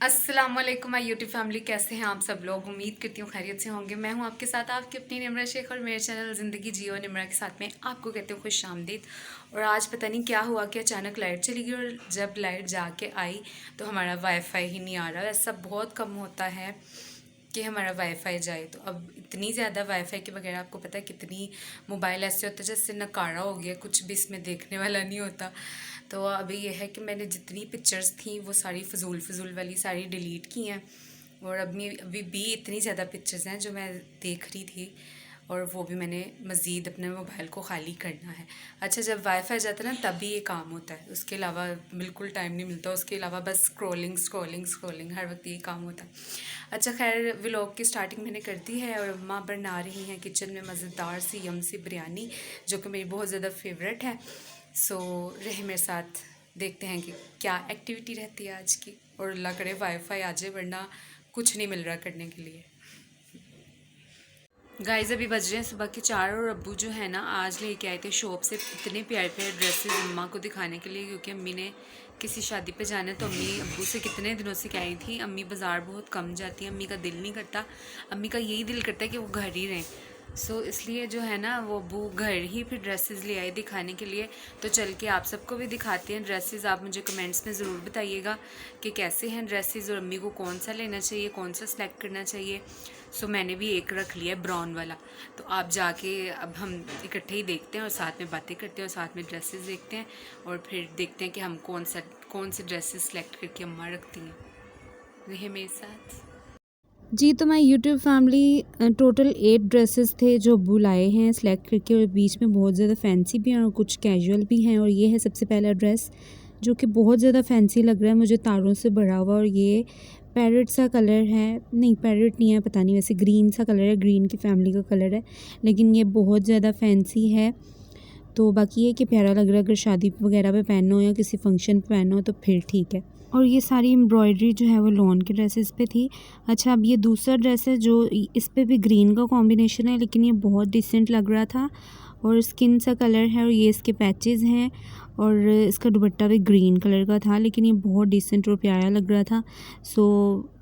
अस्सलाम वालेकुम my YouTube family, कैसे हैं आप सब लोग। उम्मीद करती हूँ खैरियत से होंगे। मैं हूँ आपके साथ आपकी अपनी निमरा शेख और मेरे चैनल ज़िंदगी जियो निमरा के साथ में आपको कहती हूँ खुश आमदीद। और आज पता नहीं क्या हुआ कि अचानक लाइट चली गई और जब लाइट जाके आई तो हमारा वाईफाई ही नहीं आ रहा। ऐसा बहुत कम होता है कि हमारा वाईफाई जाए। तो अब इतनी ज़्यादा वाईफाई के बगैर आपको पता है कितनी मोबाइल ऐसे होता है जैसे नकारा हो गया, कुछ भी इसमें देखने वाला नहीं होता। तो अभी यह है कि मैंने जितनी पिक्चर्स थी वो सारी फजूल वाली सारी डिलीट की हैं। और अभी भी इतनी ज़्यादा पिक्चर्स हैं जो मैं देख रही थी, और वो भी मैंने मज़ीद अपने मोबाइल को ख़ाली करना है। अच्छा, जब वाईफाई जाता है ना तभी ये काम होता है, उसके अलावा बिल्कुल टाइम नहीं मिलता। उसके अलावा बस स्क्रॉलिंग हर वक्त ये काम होता है। अच्छा खैर, व्लॉग की स्टार्टिंग मैंने कर दी है और अम्मा बना रही हैं किचन में मज़ेदार सी यम सी बिरयानी, जो कि मेरी बहुत ज़्यादा फेवरेट है। सो रहे मेरे साथ, देखते हैं कि क्या एक्टिविटी रहती है आज की। और अल्लाह करे वाईफाई आ जाए, वरना कुछ नहीं मिल रहा करने के लिए। गाइस अभी बज रहे हैं सुबह के 4 और अब्बू जो है ना आज लेके आए थे शॉप से इतने प्यारे प्यारे ड्रेसेस अम्मा को दिखाने के लिए, क्योंकि अम्मी ने किसी शादी पे जाना है। तो अम्मी अब्बू से कितने दिनों से कह रही थी। अम्मी बाज़ार बहुत कम जाती है, अम्मी का दिल नहीं करता, अम्मी का यही दिल करता है कि वो घर ही रहें। इसलिए जो है ना वो अब्बू घर ही फिर ड्रेसेस ले आए दिखाने के लिए। तो चल के आप सबको भी दिखाते हैं ड्रेसेस। आप मुझे कमेंट्स में ज़रूर बताइएगा कि कैसे हैं ड्रेसेस और अम्मी को कौन सा लेना चाहिए, कौन सा सेलेक्ट करना चाहिए। मैंने भी एक रख लिया है ब्राउन वाला। तो आप जाके अब हम इकट्ठे ही देखते हैं और साथ में बातें करते हैं और साथ में ड्रेसेस देखते हैं, और फिर देखते हैं कि हम कौन से ड्रेसेस सेलेक्ट करके अम्मा रखती हैं। रहे मेरे साथ जी। तो my YouTube family total 8 dresses थे जो बुलाए हैं सेलेक्ट करके, और बीच में बहुत ज़्यादा फैंसी भी हैं और कुछ कैजुअल भी हैं। और ये है सबसे पहला ड्रेस जो कि बहुत ज़्यादा फैंसी लग रहा है मुझे, तारों से भरा हुआ। और ये पैरेट सा कलर है, नहीं पैरेट नहीं है, पता नहीं, वैसे ग्रीन सा कलर है, ग्रीन की फैमिली का कलर है, लेकिन ये बहुत ज़्यादा फैंसी है। तो बाकी ये कि प्यारा लग रहा है, अगर शादी वगैरह पे पहनना हो या किसी फंक्शन पे पहनना हो तो फिर ठीक है। और ये सारी एम्ब्रॉयडरी जो है वो लॉन के ड्रेसेस पे थी। अच्छा, अब ये दूसरा ड्रेस है जो इस पे भी ग्रीन का कॉम्बिनेशन है, लेकिन ये बहुत डिसेंट लग रहा था और स्किन सा कलर है, और ये इसके पैचेस हैं, और इसका दुपट्टा भी ग्रीन कलर का था, लेकिन ये बहुत डिसेंट और प्यारा लग रहा था।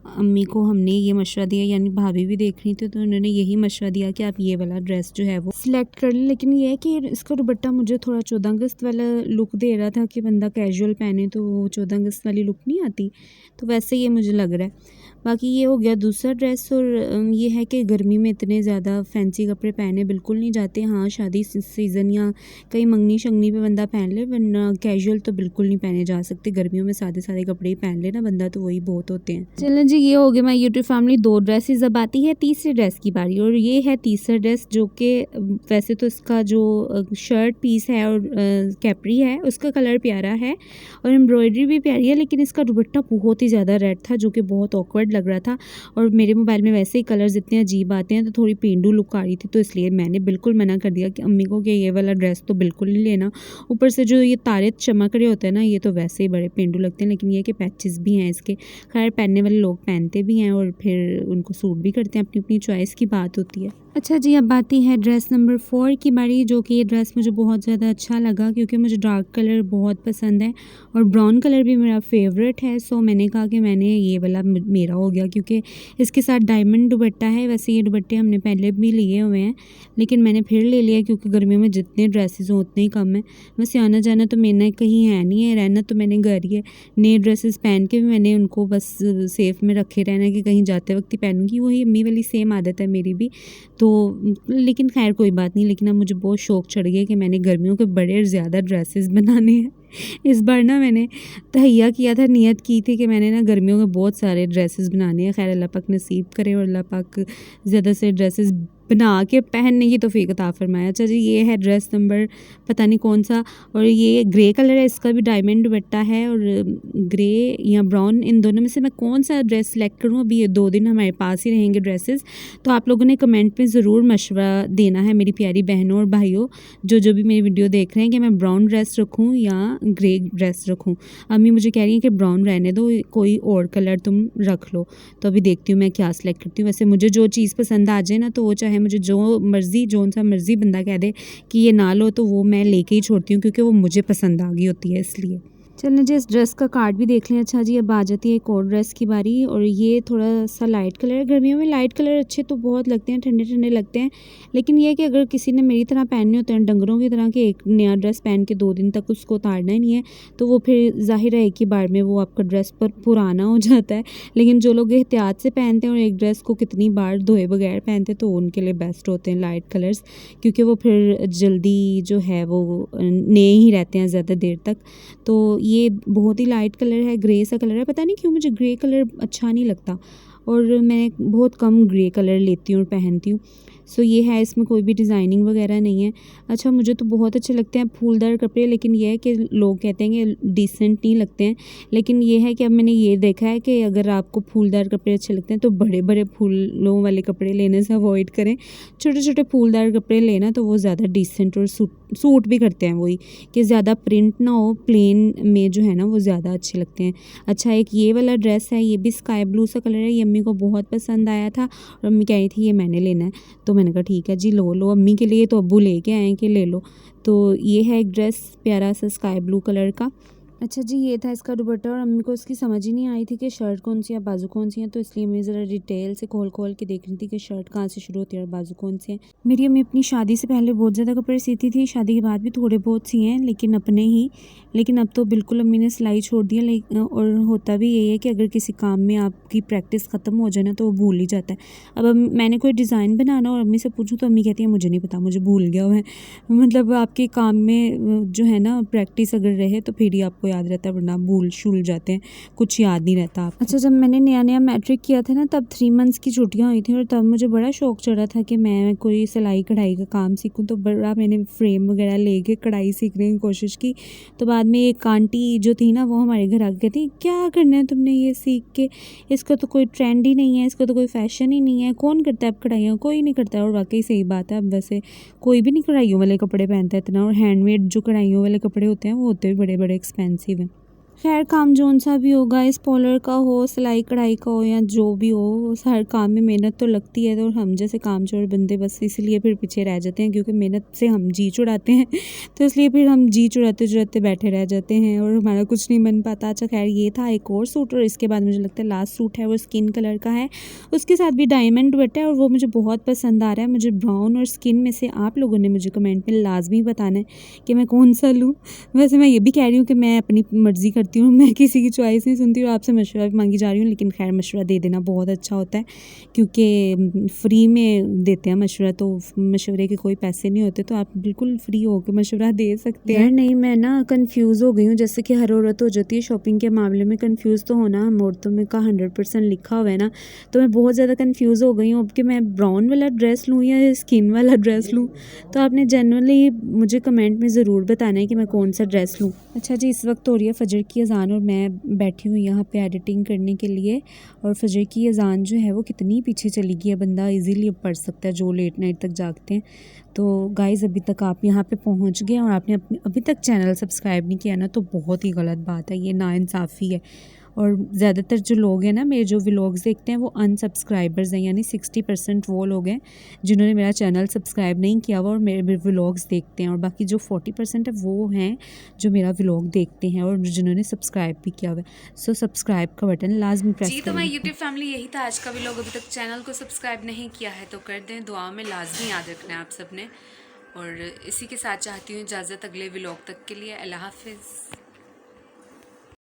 अम्मी को हमने ये मशवरा दिया, यानी भाभी भी देख रही थी तो उन्होंने यही मशवरा दिया कि आप ये वाला ड्रेस जो है वो सिलेक्ट कर लें। लेकिन ये है कि इसका दुपट्टा मुझे थोड़ा 14 अगस्त वाला लुक दे रहा था कि बंदा कैजुअल पहने तो वो 14 अगस्त वाली लुक नहीं आती, तो वैसे ये मुझे लग रहा है। बाकी ये हो गया दूसरा ड्रेस। और ये है कि गर्मी में इतने ज़्यादा फैंसी कपड़े पहने बिल्कुल नहीं जाते। हाँ, शादी सीज़न या कहीं मंगनी शंगनी पे बंदा पहन ले, वरना कैजुअल तो बिल्कुल नहीं पहने जा सकते। गर्मियों में सादे सादे कपड़े ही पहन ले ना बंदा, तो वही बहुत होते हैं। चलें जी, ये हो गया माय यूट्यूब फैमिली 2 ड्रेसेस। अब आती है तीसरे ड्रेस की बारी, और ये है तीसरा ड्रेस जो कि वैसे तो इसका जो शर्ट पीस है और कैपरी है उसका कलर प्यारा है और एम्ब्रॉयडरी भी प्यारी है, लेकिन इसका दुपट्टा बहुत ही ज़्यादा रेड था जो कि बहुत ऑकवर्ड लग रहा था। और मेरे मोबाइल में वैसे ही कलर्स इतने अजीब आते हैं तो थोड़ी पेंडू लुक आ रही थी, तो इसलिए मैंने बिल्कुल मना कर दिया कि अम्मी को कि ये वाला ड्रेस तो बिल्कुल नहीं लेना। ऊपर से जो ये तारे चमक रहे होते हैं ना, ये तो वैसे ही बड़े पेंडू लगते हैं, लेकिन ये कि पैचेस भी हैं इसके। खैर, पहनने वाले लोग पहनते भी हैं और फिर उनको सूट भी करते हैं, अपनी अपनी चॉइस की बात होती है। अच्छा जी, अब आती है ड्रेस नंबर 4 की बारी, जो कि ये ड्रेस मुझे बहुत ज़्यादा अच्छा लगा क्योंकि मुझे डार्क कलर बहुत पसंद है और ब्राउन कलर भी मेरा फेवरेट है। मैंने कहा कि मैंने ये वाला मेरा हो गया, क्योंकि इसके साथ डायमंड दुपट्टा है। वैसे ये दुपट्टे हमने पहले भी लिए हुए हैं, लेकिन मैंने फिर ले लिया क्योंकि गर्मियों में जितने ड्रेसेस हों उतने ही कम है। वैसे आना जाना तो मेरा कहीं है नहीं है, रहना तो मैंने घर ही है। नए ड्रेसेस पहन के भी मैंने उनको बस सेफ़ में रखे रहना कि कहीं जाते वक्त ही पहनूंगी। वही अम्मी वाली सेम आदत है मेरी भी। लेकिन खैर कोई बात नहीं। लेकिन अब मुझे बहुत शौक़ चढ़ गया कि मैंने गर्मियों के बड़े ज़्यादा ड्रेसेस बनाने हैं। इस बार ना मैंने तहैया किया था, नियत की थी कि मैंने ना गर्मियों के बहुत सारे ड्रेसेस बनाने हैं। खैर अल्लाह पाक नसीब करे और अल्लाह पाक ज़्यादा से ड्रेसेस बना के पहनने की तौफीक अता फरमाए। अच्छा जी, ये है ड्रेस नंबर पता नहीं कौन सा, और ये ग्रे कलर है, इसका भी डायमंड दुपट्टा है। और ग्रे या ब्राउन, इन दोनों में से मैं कौन सा ड्रेस सेलेक्ट करूँ। अभी ये 2 दिन हमारे पास ही रहेंगे ड्रेसेस, तो आप लोगों ने कमेंट में ज़रूर मशवरा देना है मेरी प्यारी बहनों और भाइयों जो भी मेरी वीडियो देख रहे हैं, कि मैं ब्राउन ड्रेस रखूँ या ग्रे ड्रेस रखूँ। अम्मी मुझे कह रही है कि ब्राउन रहने दो, कोई और कलर तुम रख लो। तो अभी देखती हूँ मैं क्या सेलेक्ट करती हूँ। वैसे मुझे जो चीज़ पसंद आ जाए ना, तो वो चाहे मुझे जो सा मर्ज़ी बंदा कह दे कि ये ना लो, तो वो मैं लेके ही छोड़ती हूँ क्योंकि वो मुझे पसंद आ गई होती है इसलिए। चलें जी, इस ड्रेस का कार्ड भी देख लें। अच्छा जी, अब आ जाती है एक और ड्रेस की बारी और ये थोड़ा सा लाइट कलर है। गर्मियों में लाइट कलर अच्छे तो बहुत लगते हैं, ठंडे ठंडे लगते हैं, लेकिन ये है कि अगर किसी ने मेरी तरह पहनने होते हैं डंगरों की तरह कि एक नया ड्रेस पहन के 2 दिन तक उसको उतारना ही नहीं है, तो वो फिर ज़ाहिर है एक ही बार में वो आपका ड्रेस पर पुराना हो जाता है। लेकिन जो लोग एहतियात से पहनते हैं और एक ड्रेस को कितनी बार धोए बगैर पहनते हैं, तो उनके लिए बेस्ट होते हैं लाइट कलर्स, क्योंकि वो फिर जल्दी जो है वो नए ही रहते हैं ज़्यादा देर तक। तो ये बहुत ही लाइट कलर है, ग्रे सा कलर है। पता नहीं क्यों मुझे ग्रे कलर अच्छा नहीं लगता और मैं बहुत कम ग्रे कलर लेती हूँ और पहनती हूँ। सो ये है, इसमें कोई भी डिज़ाइनिंग वगैरह नहीं है। अच्छा, मुझे तो बहुत अच्छे लगते हैं फूलदार कपड़े, लेकिन ये है कि लोग कहते हैं कि डिसेंट नहीं लगते हैं। लेकिन ये है कि अब मैंने ये देखा है कि अगर आपको फूलदार कपड़े अच्छे लगते हैं तो बड़े बड़े फूलों वाले कपड़े लेने से अवॉइड करें। छोटे छोटे फूलदार कपड़े लेना तो वो ज़्यादा डिसेंट और सूट भी करते हैं। वही कि ज़्यादा प्रिंट ना हो, प्लेन में जो है ना वो ज़्यादा अच्छे लगते हैं। अच्छा, एक ये वाला ड्रेस है, ये भी स्काई ब्लू सा कलर है। ये अम्मी को बहुत पसंद आया था और अम्मी कह रही थी ये मैंने लेना है, तो मैंने कहा ठीक है जी लो लो, अम्मी के लिए तो अब्बू लेके आए हैं कि ले लो। तो ये है एक ड्रेस प्यारा सा स्काई ब्लू कलर का। अच्छा जी, ये था इसका दुपट्टा और अम्मी को इसकी समझ ही नहीं आई थी कि शर्ट कौन सी है बाजू कौन सी है, तो इसलिए मैं ज़रा डिटेल से खोल के देख रही थी कि शर्ट कहाँ से शुरू होती है और बाजू कौन सी है। मेरी अम्मी अपनी शादी से पहले बहुत ज़्यादा कपड़े सीती थी, शादी के बाद भी थोड़े बहुत सिए हैं लेकिन अपने ही। लेकिन अब तो बिल्कुल अम्मी ने सिलाई छोड़ दी है। और होता भी यही है कि अगर किसी काम में आपकी प्रैक्टिस ख़त्म हो जाए ना तो वो भूल ही जाता है। अब मैंने कोई डिज़ाइन बनाना और अम्मी से पूछूँ तो अम्मी कहती है मुझे नहीं पता, मुझे भूल गया हुआ है। मतलब आपके काम में जो है ना प्रैक्टिस अगर रहे तो फिर ही आपको याद रहता है, वरना भूल शूल जाते हैं, कुछ याद नहीं रहता आपको। अच्छा, जब मैंने नया नया मैट्रिक किया था ना तब 3 मंथ्स की छुट्टियां हुई थी और तब मुझे बड़ा शौक चढ़ा था कि मैं कोई सिलाई कढ़ाई का काम सीखूं। तो बड़ा मैंने फ्रेम वगैरह लेके कढ़ाई सीखने की कोशिश की। तो बाद में एक आंटी जो थी ना वो हमारे घर आके कहती क्या करना है तुमने ये सीख के, इसका तो कोई ट्रेंड ही नहीं है, इसका तो कोई फैशन ही नहीं है, कौन करता है अब कढ़ाइयाँ, कोई नहीं करता है। और वाकई सही बात है, अब वैसे कोई भी नहीं कढ़ाइयों वाले कपड़े पहनता है इतना, और हैंडमेड जो कढ़ाइयों वाले कपड़े होते हैं वो होते भी बड़े बड़े एक्सपेंसिव हैं। खैर, काम जौन सा भी होगा, इस पॉलर का हो, सिलाई कढ़ाई का हो या जो भी हो, हर काम में मेहनत तो लगती है। तो हम जैसे कामचोर बंदे बस इसलिए फिर पीछे रह जाते हैं, क्योंकि मेहनत से हम जी चुराते हैं तो इसलिए फिर हम जी चुराते चुराते बैठे रह जाते हैं और हमारा कुछ नहीं बन पाता। अच्छा खैर, ये था एक और सूट और इसके बाद मुझे लगता है लास्ट सूट है वो स्किन कलर का है, उसके साथ भी डायमंड दुपट्टा है और वो मुझे बहुत पसंद आ रहा है। मुझे ब्राउन और स्किन में से आप लोगों ने मुझे कमेंट में लाजमी बताना है कि मैं कौन सा लूँ। वैसे मैं ये भी कह रही हूँ कि मैं अपनी मर्ज़ी करती हूँ, मैं किसी की चॉइस नहीं सुनती और आपसे मशवरा भी मांगी जा रही हूँ। लेकिन खैर, मशवरा दे देना बहुत अच्छा होता है, क्योंकि फ्री में देते हैं मशवरा, तो मशवरे के कोई पैसे नहीं होते, तो आप बिल्कुल फ्री होकर मशवरा दे सकते हैं। नहीं, मैं ना कंफ्यूज हो गई हूँ, जैसे कि हर औरत हो जाती है शॉपिंग के मामले में। कंफ्यूज तो होना हम औरतों में का 100% लिखा हुआ है ना, तो मैं बहुत ज़्यादा कंफ्यूज हो गई हूँ अब कि मैं ब्राउन वाला ड्रेस लूँ या स्किन वाला ड्रेस लूँ। तो आपने जनरली मुझे कमेंट में ज़रूर बताना है कि मैं कौन सा ड्रेस लूँ। अच्छा जी, इस वक्त हो रही है फ़जर की अज़ान और मैं बैठी हूँ यहाँ पे एडिटिंग करने के लिए। और फ़जर की अज़ान जो है वो कितनी पीछे चली गई है, बंदा इजीली पढ़ सकता है जो लेट नाइट तक जागते हैं। तो गाइज़, अभी तक आप यहाँ पे पहुँच गए और आपने अभी तक चैनल सब्सक्राइब नहीं किया ना, तो बहुत ही गलत बात है, ये नाइंसाफ़ी है। और ज़्यादातर जो लोग हैं ना मेरे जो व्लॉग्स देखते हैं वो अनसब्सक्राइबर्स हैं, यानी 60% वो लोग हैं जिन्होंने मेरा चैनल सब्सक्राइब नहीं किया हुआ और मेरे व्लॉग्स देखते हैं, और बाकी जो 40% है वो हैं जो मेरा व्लॉग देखते हैं और जिन्होंने सब्सक्राइब भी किया हुआ है। सो सब्सक्राइब का बटन लाजमी प्रेस जी। करें। तो मैं यूट्यूब फैमिली, यही था आज का व्लॉग। अभी तक चैनल को सब्सक्राइब नहीं किया है तो कर दें, दुआ में लाजमी याद रखना है आप सबने। और इसी के साथ चाहती हूँ इजाज़त अगले व्लॉग तक के लिए। अल्लाह हाफिज़।